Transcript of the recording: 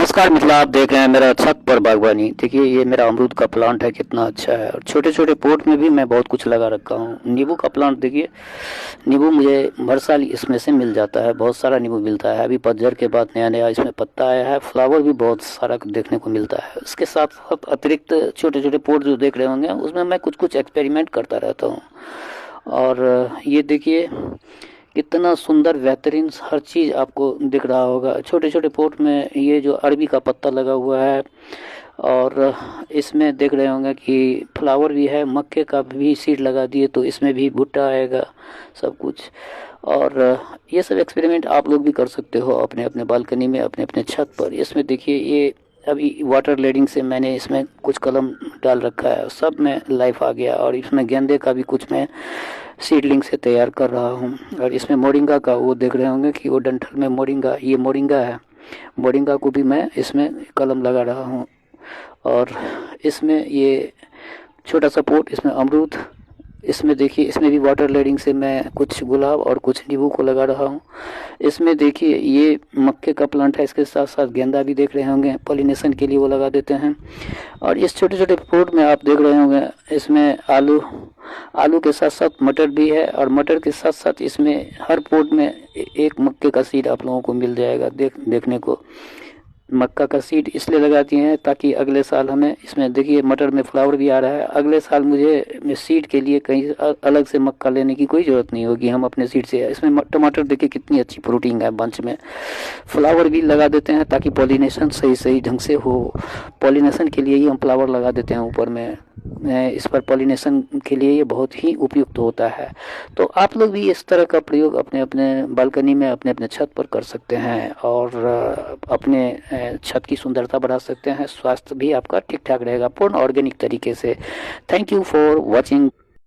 नमस्कार मित्रों, आप देख रहे हैं मेरा छत पर बागवानी। देखिए ये मेरा अमरूद का प्लांट है, कितना अच्छा है। और छोटे छोटे पोट में भी मैं बहुत कुछ लगा रखा हूँ। नींबू का प्लांट देखिए, नींबू मुझे हर साल इसमें से मिल जाता है, बहुत सारा नींबू मिलता है। अभी पतझड़ के बाद नया नया इसमें पत्ता आया है, फ्लावर भी बहुत सारा देखने को मिलता है। उसके साथ साथ अतिरिक्त छोटे छोटे पोट जो देख रहे होंगे उसमें मैं कुछ कुछ एक्सपेरिमेंट करता रहता हूँ। और ये देखिए कितना सुंदर बेहतरीन हर चीज़ आपको दिख रहा होगा। छोटे छोटे पोट में ये जो अरबी का पत्ता लगा हुआ है, और इसमें देख रहे होंगे कि फ्लावर भी है, मक्के का भी सीड लगा दिए तो इसमें भी भुट्टा आएगा सब कुछ। और ये सब एक्सपेरिमेंट आप लोग भी कर सकते हो अपने अपने बालकनी में, अपने अपने छत पर। इसमें देखिए ये अभी वाटर लेडिंग से मैंने इसमें कुछ कलम डाल रखा है, सब में लाइफ आ गया। और इसमें गेंदे का भी कुछ मैं सीडलिंग से तैयार कर रहा हूँ। और इसमें मोरिंगा का वो देख रहे होंगे कि वो डंठल में मोरिंगा, ये मोरिंगा है। मोरिंगा को भी मैं इसमें कलम लगा रहा हूँ। और इसमें ये छोटा सा पोट, इसमें अमरूद, इसमें देखिए इसमें भी वाटर लेडिंग से मैं कुछ गुलाब और कुछ नींबू को लगा रहा हूँ। इसमें देखिए ये मक्के का प्लांट है, इसके साथ साथ गेंदा भी देख रहे होंगे, पॉलिनेशन के लिए वो लगा देते हैं। और इस छोटे छोटे पोट में आप देख रहे होंगे इसमें आलू, आलू के साथ साथ मटर भी है। और मटर के साथ साथ इसमें हर पोट में एक मक्के का सीड आप लोगों को मिल जाएगा देखने को। मक्का का सीड इसलिए लगाती हैं ताकि अगले साल हमें, इसमें देखिए मटर में फ्लावर भी आ रहा है, अगले साल मुझे सीड के लिए कहीं अलग से मक्का लेने की कोई ज़रूरत नहीं होगी, हम अपने सीड से। इसमें टमाटर देखिए कितनी अच्छी प्रोटीन है बंच में। फ्लावर भी लगा देते हैं ताकि पॉलिनेशन सही सही ढंग से हो। पॉलिनेशन के लिए ही हम फ्लावर लगा देते हैं ऊपर में। इस पर पॉलिनेशन के लिए ये बहुत ही उपयुक्त होता है। तो आप लोग भी इस तरह का प्रयोग अपने अपने बालकनी में, अपने अपने छत पर कर सकते हैं। और अपने छत की सुंदरता बढ़ा सकते हैं। स्वास्थ्य भी आपका ठीक ठाक रहेगा पूर्ण ऑर्गेनिक तरीके से। Thank you for watching.